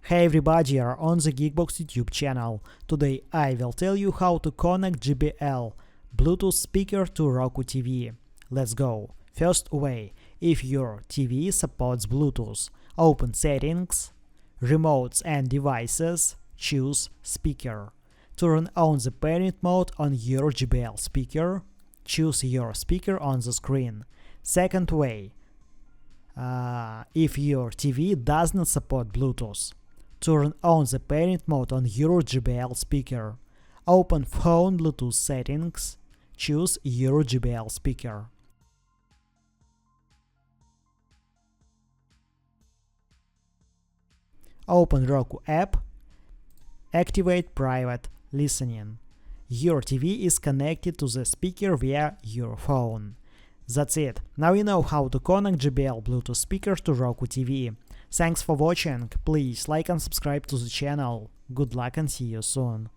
Hey everybody, you're on the GeekBox YouTube channel. Today I will tell you how to connect JBL Bluetooth speaker to Roku TV. Let's go. First way, if your TV supports Bluetooth, open Settings, Remotes and Devices, choose Speaker. Turn on the parent mode on your JBL speaker. Choose your speaker on the screen. Second way, if your TV does not support Bluetooth, turn on the parent mode on your JBL speaker. Open Phone Bluetooth settings. Choose your JBL speaker. Open Roku app. Activate private listening. Your TV is connected to the speaker via your phone. That's it. Now you know how to connect JBL Bluetooth speaker to Roku TV. Thanks for watching. Please like and subscribe to the channel. Good luck and see you soon.